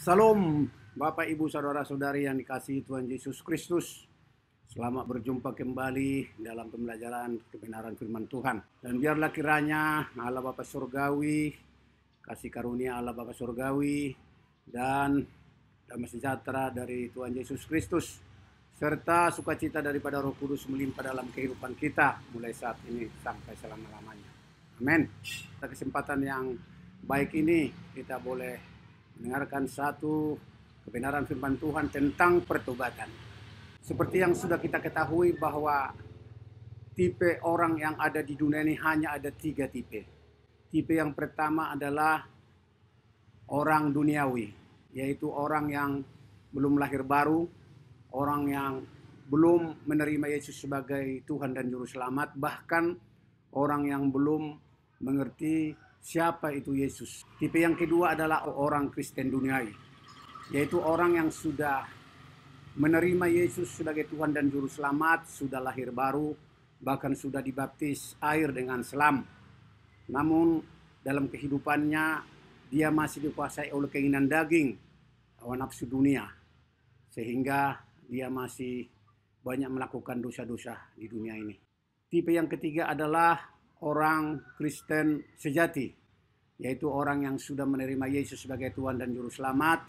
Salam Bapak Ibu Saudara-saudari yang dikasihi Tuhan Yesus Kristus. Selamat berjumpa kembali dalam pembelajaran kebenaran firman Tuhan. Dan biarlah kiranya Allah Bapa Surgawi, kasih karunia Allah Bapa Surgawi, dan damai sejahtera dari Tuhan Yesus Kristus, serta sukacita daripada Roh Kudus melimpah dalam kehidupan kita mulai saat ini sampai selama-lamanya. Amin. Pada kesempatan yang baik ini kita boleh mendengarkan satu kebenaran firman Tuhan tentang pertobatan. Seperti yang sudah kita ketahui bahwa tipe orang yang ada di dunia ini hanya ada 3 tipe. Tipe yang pertama adalah orang duniawi, yaitu orang yang belum lahir baru, orang yang belum menerima Yesus sebagai Tuhan dan Juru Selamat, bahkan orang yang belum mengerti siapa itu Yesus. Tipe yang kedua adalah orang Kristen duniawi, yaitu orang yang sudah menerima Yesus sebagai Tuhan dan Juru Selamat, sudah lahir baru, bahkan sudah dibaptis air dengan selam. Namun dalam kehidupannya dia masih dikuasai oleh keinginan daging, hawa nafsu dunia, sehingga dia masih banyak melakukan dosa-dosa di dunia ini. Tipe yang ketiga adalah orang Kristen sejati, yaitu orang yang sudah menerima Yesus sebagai Tuhan dan Juru Selamat.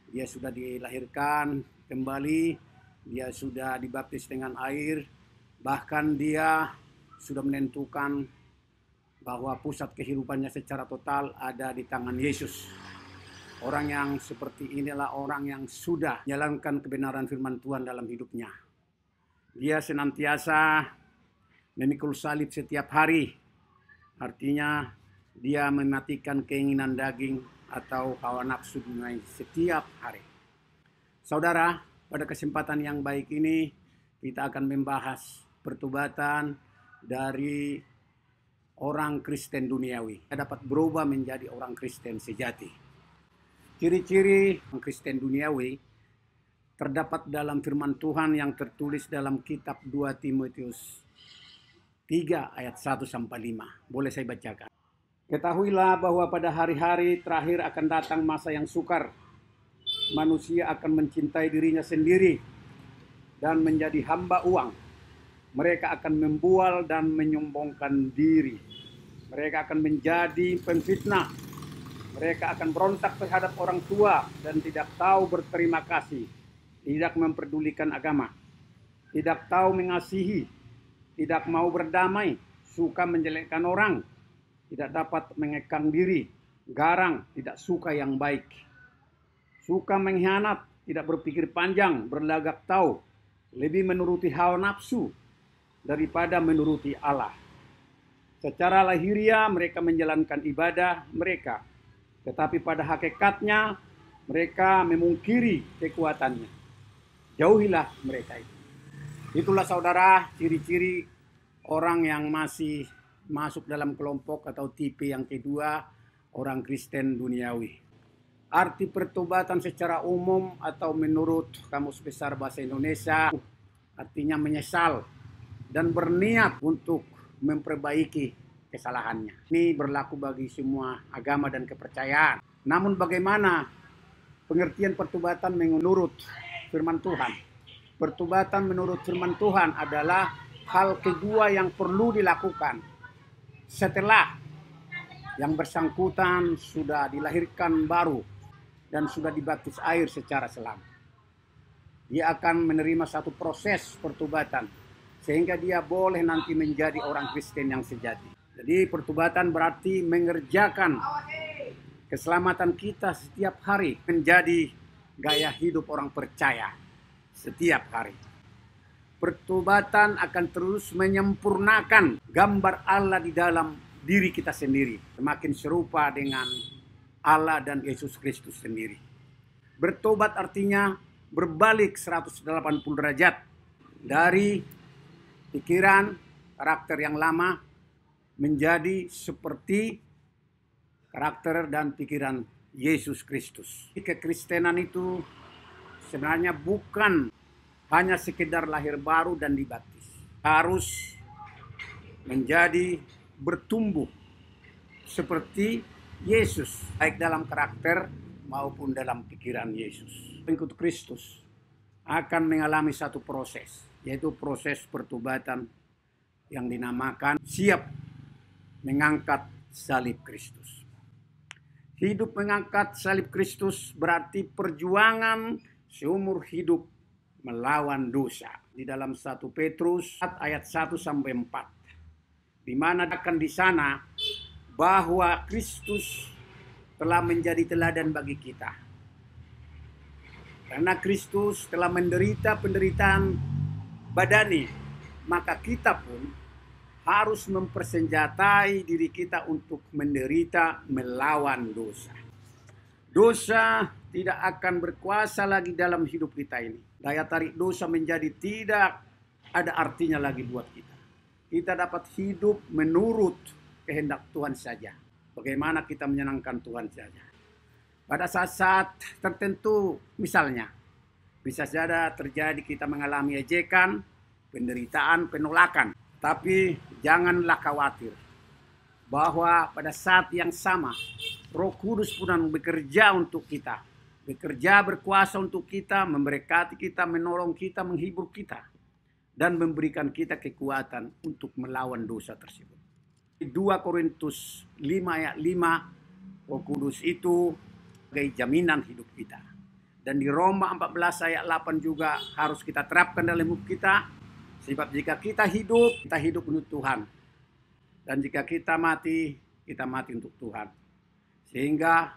Dia sudah dilahirkan kembali, dia sudah dibaptis dengan air, bahkan dia sudah menentukan bahwa pusat kehidupannya secara total ada di tangan Yesus. Orang yang seperti inilah orang yang sudah menjalankan kebenaran firman Tuhan dalam hidupnya. Dia senantiasa memikul salib setiap hari, artinya dia mematikan keinginan daging atau hawa nafsu dunia setiap hari. Saudara, pada kesempatan yang baik ini kita akan membahas pertobatan dari orang Kristen duniawi. Kita dapat berubah menjadi orang Kristen sejati. Ciri-ciri orang Kristen duniawi terdapat dalam firman Tuhan yang tertulis dalam kitab 2 Timotius 3 ayat 1-5. Boleh saya bacakan. Ketahuilah bahwa pada hari-hari terakhir akan datang masa yang sukar. Manusia akan mencintai dirinya sendiri dan menjadi hamba uang. Mereka akan membual dan menyombongkan diri. Mereka akan menjadi pemfitnah. Mereka akan berontak terhadap orang tua dan tidak tahu berterima kasih. Tidak memperdulikan agama. Tidak tahu mengasihi. Tidak mau berdamai. Suka menjelekkan orang. Tidak dapat mengekang diri. Garang, tidak suka yang baik. Suka mengkhianat, tidak berpikir panjang, berlagak tahu, lebih menuruti hawa nafsu daripada menuruti Allah. Secara lahiriah mereka menjalankan ibadah mereka, tetapi pada hakikatnya mereka memungkiri kekuatannya. Jauhilah mereka itu. Itulah saudara ciri-ciri orang yang masih masuk dalam kelompok atau tipe yang kedua, orang Kristen duniawi. Arti pertobatan secara umum atau menurut Kamus Besar Bahasa Indonesia artinya menyesal dan berniat untuk memperbaiki kesalahannya. Ini berlaku bagi semua agama dan kepercayaan. Namun bagaimana pengertian pertobatan menurut firman Tuhan? Pertobatan menurut firman Tuhan adalah hal kedua yang perlu dilakukan setelah yang bersangkutan sudah dilahirkan baru dan sudah dibaptis air secara selam. Dia akan menerima satu proses pertobatan sehingga dia boleh nanti menjadi orang Kristen yang sejati. Jadi pertobatan berarti mengerjakan keselamatan kita setiap hari menjadi gaya hidup orang percaya setiap hari. Pertobatan akan terus menyempurnakan gambar Allah di dalam diri kita sendiri, semakin serupa dengan Allah dan Yesus Kristus sendiri. Bertobat artinya berbalik 180 derajat dari pikiran, karakter yang lama menjadi seperti karakter dan pikiran Yesus Kristus. Kekristenan itu sebenarnya bukan hanya sekedar lahir baru dan dibaptis. Harus menjadi bertumbuh seperti Yesus, baik dalam karakter maupun dalam pikiran Yesus. Pengikut Kristus akan mengalami satu proses, yaitu proses pertobatan yang dinamakan siap mengangkat salib Kristus. Hidup mengangkat salib Kristus berarti perjuangan seumur hidup melawan dosa. Di dalam 1 Petrus ayat 1 sampai 4. Di mana akan di sana bahwa Kristus telah menjadi teladan bagi kita. Karena Kristus telah menderita penderitaan badani, maka kita pun harus mempersenjatai diri kita untuk menderita melawan dosa. Dosa tidak akan berkuasa lagi dalam hidup kita ini. Daya tarik dosa menjadi tidak ada artinya lagi buat kita. Kita dapat hidup menurut kehendak Tuhan saja. Bagaimana kita menyenangkan Tuhan saja. Pada saat-saat tertentu, misalnya, bisa saja terjadi kita mengalami ejekan, penderitaan, penolakan. Tapi janganlah khawatir bahwa pada saat yang sama, Roh Kudus pun bekerja untuk kita. Bekerja berkuasa untuk kita, memberkati kita, menolong kita, menghibur kita. Dan memberikan kita kekuatan untuk melawan dosa tersebut. 2 Korintus 5 ayat 5, Roh Kudus itu sebagai jaminan hidup kita. Dan di Roma 14 ayat 8 juga harus kita terapkan dalam hidup kita. Sebab jika kita hidup untuk Tuhan. Dan jika kita mati untuk Tuhan. Sehingga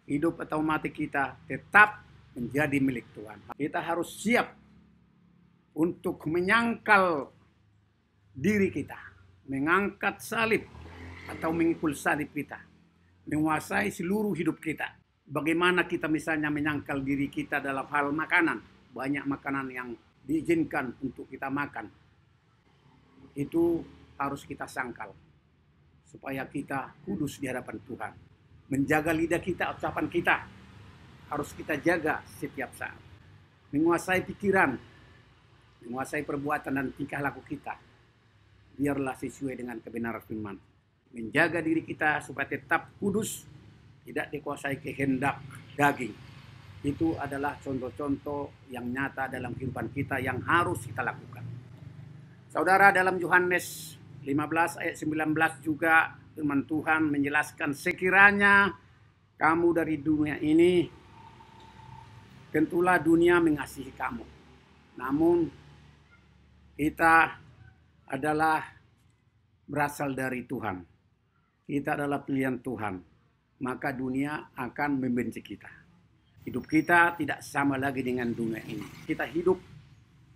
hidup atau mati kita tetap menjadi milik Tuhan. Kita harus siap untuk menyangkal diri kita. Mengangkat salib atau mengikul salib kita. Menguasai seluruh hidup kita. Bagaimana kita misalnya menyangkal diri kita dalam hal makanan. Banyak makanan yang diizinkan untuk kita makan. Itu harus kita sangkal. Supaya kita kudus di hadapan Tuhan. Menjaga lidah kita, ucapan kita. Harus kita jaga setiap saat. Menguasai pikiran. Menguasai perbuatan dan tingkah laku kita. Biarlah sesuai dengan kebenaran firman. Menjaga diri kita supaya tetap kudus. Tidak dikuasai kehendak daging. Itu adalah contoh-contoh yang nyata dalam kehidupan kita yang harus kita lakukan. Saudara, dalam Yohanes 15 ayat 19 juga firman Tuhan menjelaskan, sekiranya kamu dari dunia ini, tentulah dunia mengasihi kamu. Namun kita adalah berasal dari Tuhan. Kita adalah pilihan Tuhan. Maka dunia akan membenci kita. Hidup kita tidak sama lagi dengan dunia ini. Kita hidup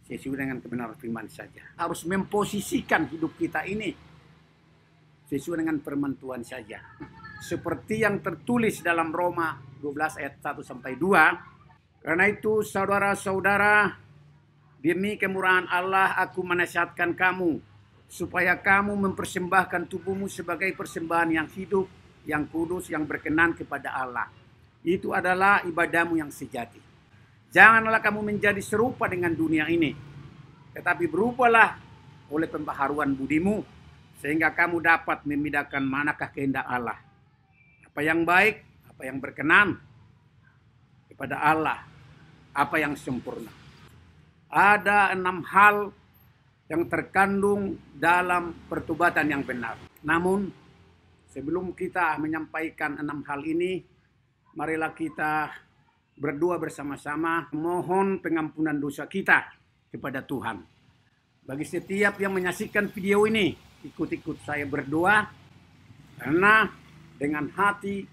sesuai dengan kebenaran firman saja. Harus memposisikan hidup kita ini sesuai dengan firman Tuhan saja. Seperti yang tertulis dalam Roma 12 ayat 1 sampai 2. Karena itu saudara-saudara, demi kemurahan Allah aku menasihatkan kamu supaya kamu mempersembahkan tubuhmu sebagai persembahan yang hidup, yang kudus, yang berkenan kepada Allah. Itu adalah ibadahmu yang sejati. Janganlah kamu menjadi serupa dengan dunia ini. Tetapi berubahlah oleh pembaharuan budimu. Sehingga kamu dapat membedakan manakah kehendak Allah. Apa yang baik, apa yang berkenan kepada Allah. Apa yang sempurna. Ada 6 hal yang terkandung dalam pertobatan yang benar. Namun sebelum kita menyampaikan 6 hal ini, marilah kita berdoa bersama-sama, mohon pengampunan dosa kita kepada Tuhan. Bagi setiap yang menyaksikan video ini, ikut-ikut saya berdoa, karena dengan hati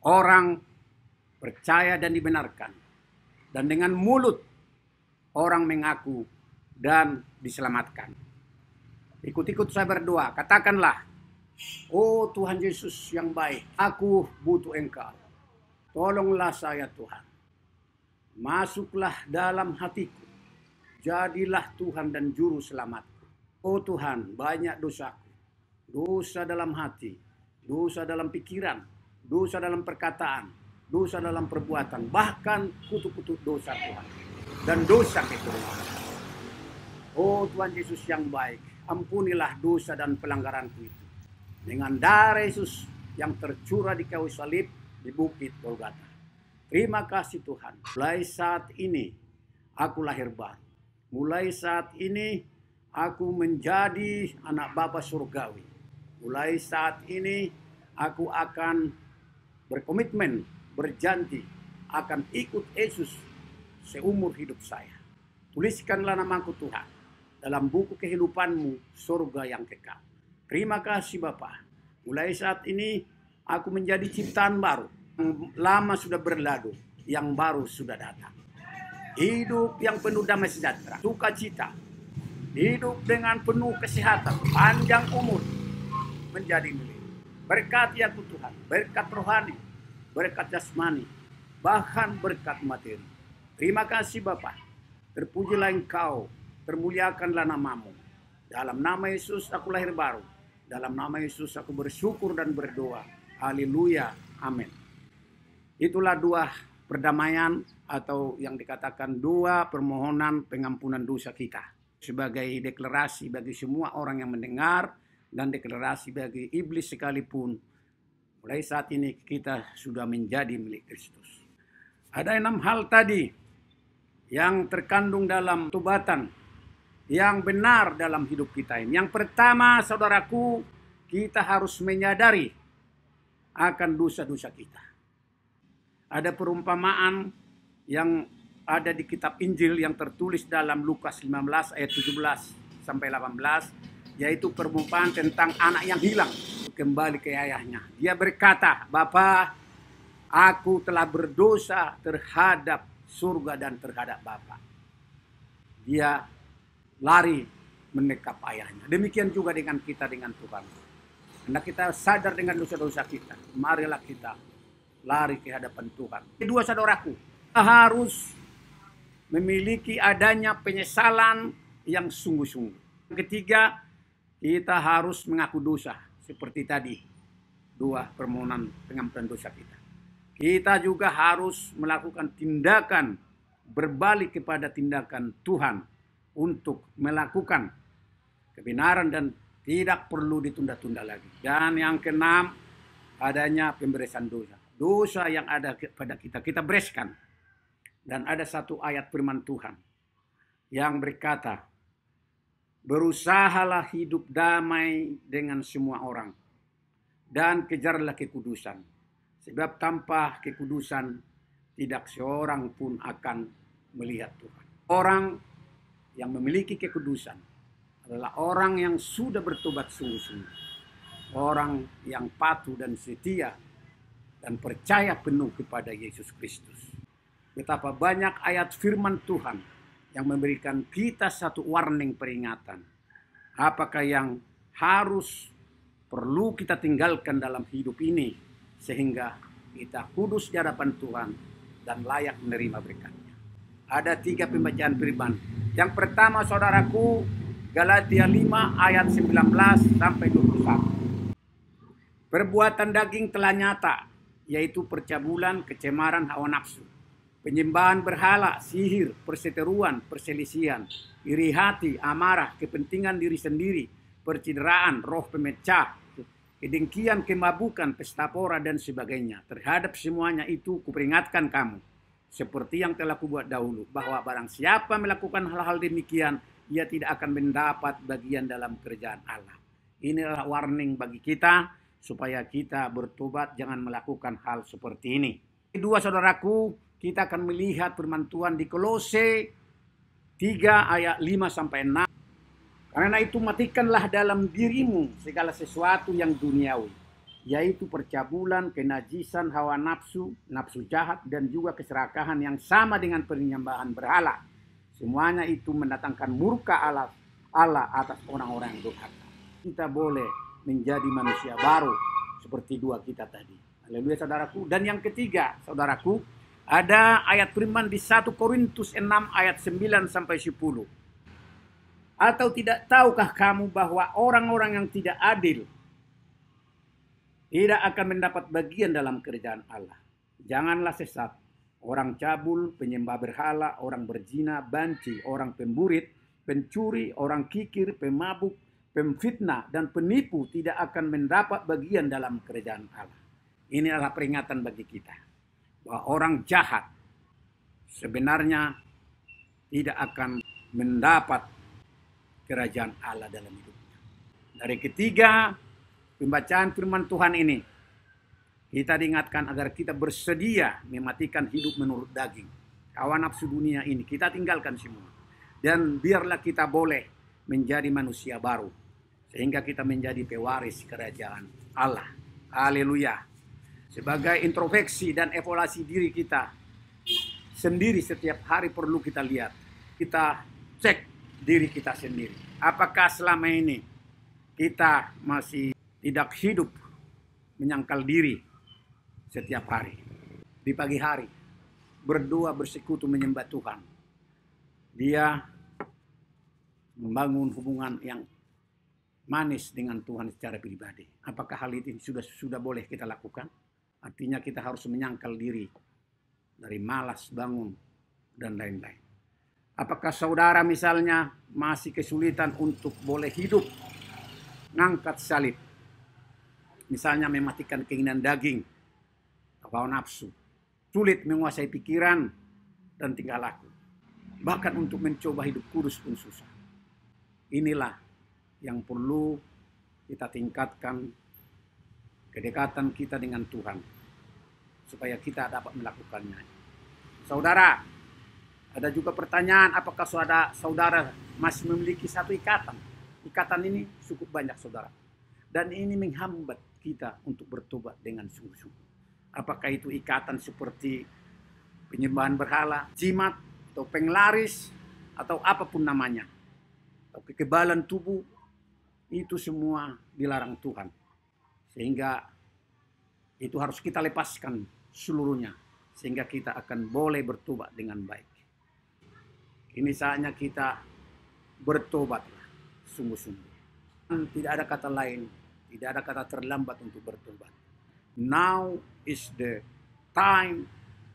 orang percaya dan dibenarkan, dan dengan mulut orang mengaku dan diselamatkan. Ikut-ikut saya berdoa, katakanlah, oh Tuhan Yesus yang baik, aku butuh Engkau. Tolonglah saya Tuhan. Masuklah dalam hatiku. Jadilah Tuhan dan juru selamatku. Oh Tuhan, banyak dosaku. Dosa dalam hati, dosa dalam pikiran, dosa dalam perkataan, dosa dalam perbuatan. Bahkan kutuk-kutuk dosa Tuhan. Dan dosa keturunan. Oh Tuhan Yesus yang baik, ampunilah dosa dan pelanggaranku itu. Dengan darah Yesus yang tercurah di kayu salib di bukit Golgota. Terima kasih Tuhan. Mulai saat ini aku lahir baru. Mulai saat ini aku menjadi anak Bapa surgawi. Mulai saat ini aku akan berkomitmen, berjanji akan ikut Yesus seumur hidup saya. Tuliskanlah namaku Tuhan dalam buku kehidupanmu, surga yang kekal. Terima kasih Bapa. Mulai saat ini aku menjadi ciptaan baru. Yang lama sudah berlalu, yang baru sudah datang. Hidup yang penuh damai sejahtera, sukacita. Hidup dengan penuh kesehatan, panjang umur menjadi milik. Berkati aku Tuhan, berkat rohani, berkat jasmani, bahkan berkat materi. Terima kasih Bapa. Terpujilah Engkau, termuliakanlah namamu. Dalam nama Yesus aku lahir baru. Dalam nama Yesus aku bersyukur dan berdoa. Haleluya, amin. Itulah doa perdamaian atau yang dikatakan doa permohonan pengampunan dosa kita. Sebagai deklarasi bagi semua orang yang mendengar dan deklarasi bagi iblis sekalipun. Mulai saat ini kita sudah menjadi milik Kristus. Ada 6 hal tadi yang terkandung dalam tobatan yang benar dalam hidup kita ini. Yang pertama, saudaraku, kita harus menyadari akan dosa-dosa kita. Ada perumpamaan yang ada di kitab Injil yang tertulis dalam Lukas 15 ayat 17 sampai 18, yaitu perumpamaan tentang anak yang hilang kembali ke ayahnya. Dia berkata, "Bapa, aku telah berdosa terhadap surga dan terhadap Bapa." Dia lari mendekap ayahnya. Demikian juga dengan kita dengan Tuhan. Karena kita sadar dengan dosa-dosa kita, marilah kita lari ke hadapan Tuhan. Kedua, saudaraku, kita harus memiliki adanya penyesalan yang sungguh-sungguh. Ketiga, kita harus mengaku dosa. Seperti tadi, dua permohonan pengampunan dosa kita. Kita juga harus melakukan tindakan berbalik kepada tindakan Tuhan untuk melakukan kebenaran dan tidak perlu ditunda-tunda lagi. Dan yang keenam, adanya pemberesan dosa. Dosa yang ada pada kita, kita bereskan. Dan ada satu ayat firman Tuhan yang berkata, "Berusahalah hidup damai dengan semua orang dan kejarlah kekudusan. Sebab tanpa kekudusan tidak seorang pun akan melihat Tuhan." Orang yang memiliki kekudusan adalah orang yang sudah bertobat sungguh-sungguh. Orang yang patuh dan setia dan percaya penuh kepada Yesus Kristus. Betapa banyak ayat firman Tuhan yang memberikan kita satu warning peringatan. Apakah yang harus perlu kita tinggalkan dalam hidup ini sehingga kita kudus di hadapan Tuhan dan layak menerima berkatnya. Ada 3 pembacaan firman. Yang pertama, saudaraku, Galatia 5 ayat 19 sampai 21. Perbuatan daging telah nyata, yaitu percabulan, kecemaran, hawa nafsu, penyembahan berhala, sihir, perseteruan, perselisihan, iri hati, amarah, kepentingan diri sendiri, percideraan, roh pemecah, kedengkian, kemabukan, pesta pora, dan sebagainya. Terhadap semuanya itu kuperingatkan kamu, seperti yang telah kubuat dahulu, bahwa barang siapa melakukan hal-hal demikian, ia tidak akan mendapat bagian dalam kerajaan Allah. Inilah warning bagi kita, supaya kita bertobat, jangan melakukan hal seperti ini. Kedua, saudaraku, kita akan melihat firman Tuhan di Kolose 3 ayat 5-6. Karena itu matikanlah dalam dirimu segala sesuatu yang duniawi, yaitu percabulan, kenajisan, hawa nafsu, nafsu jahat, dan juga keserakahan yang sama dengan penyembahan berhala. Semuanya itu mendatangkan murka Allah atas orang-orang yang durhaka. Kita boleh menjadi manusia baru seperti dua kita tadi. Haleluya, saudaraku. Dan yang ketiga, saudaraku, ada ayat firman di 1 Korintus 6 ayat 9-10. Atau tidak tahukah kamu bahwa orang-orang yang tidak adil tidak akan mendapat bagian dalam kerajaan Allah? Janganlah sesat. Orang cabul, penyembah berhala, orang berzina, banci, orang pemburit, pencuri, orang kikir, pemabuk, pemfitnah, dan penipu tidak akan mendapat bagian dalam kerajaan Allah. Ini adalah peringatan bagi kita. bahwa orang jahat sebenarnya tidak akan mendapat kerajaan Allah dalam hidupnya. Dari ketiga pembacaan firman Tuhan ini, kita diingatkan agar kita bersedia mematikan hidup menurut daging. Hawa nafsu dunia ini kita tinggalkan semua. Dan biarlah kita boleh menjadi manusia baru. Sehingga kita menjadi pewaris kerajaan Allah. Haleluya. Sebagai introspeksi dan evaluasi diri kita sendiri setiap hari perlu kita lihat. Kita cek diri kita sendiri. Apakah selama ini kita masih tidak hidup menyangkal diri setiap hari. Di pagi hari berdoa, bersekutu, menyembah Tuhan. Dia membangun hubungan yang manis dengan Tuhan secara pribadi. Apakah hal itu sudah boleh kita lakukan? Artinya kita harus menyangkal diri dari malas bangun dan lain-lain. Apakah saudara misalnya masih kesulitan untuk boleh hidup ngangkat salib? Misalnya mematikan keinginan daging, hawa nafsu, sulit menguasai pikiran dan tingkah laku. Bahkan untuk mencoba hidup kudus pun susah. Inilah yang perlu kita tingkatkan kedekatan kita dengan Tuhan. Supaya kita dapat melakukannya. Saudara, ada juga pertanyaan, apakah saudara masih memiliki satu ikatan? Ikatan ini cukup banyak, saudara. Dan ini menghambat kita untuk bertobat dengan sungguh-sungguh. Apakah itu ikatan seperti penyembahan berhala, jimat, atau penglaris, atau apapun namanya. Atau kekebalan tubuh, itu semua dilarang Tuhan. Sehingga itu harus kita lepaskan seluruhnya. Sehingga kita akan boleh bertobat dengan baik. Ini saatnya kita bertobatlah sungguh-sungguh. Tidak ada kata lain, tidak ada kata terlambat untuk bertobat. Now is the time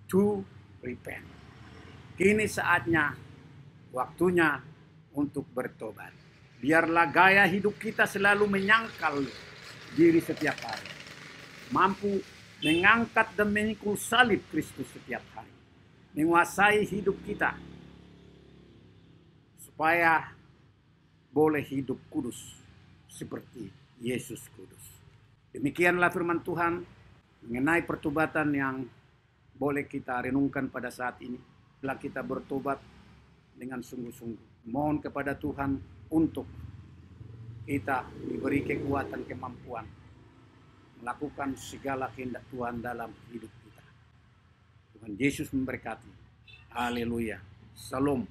to repent. Kini saatnya, waktunya untuk bertobat. Biarlah gaya hidup kita selalu menyangkal diri setiap hari. Mampu mengangkat dan memikul salib Kristus setiap hari. Menguasai hidup kita. Supaya boleh hidup kudus seperti Yesus kudus. Demikianlah firman Tuhan mengenai pertobatan yang boleh kita renungkan pada saat ini. Setelah kita bertobat dengan sungguh-sungguh. Mohon kepada Tuhan untuk kita diberi kekuatan, kemampuan melakukan segala kehendak Tuhan dalam hidup kita. Tuhan Yesus memberkati. Haleluya. Salam.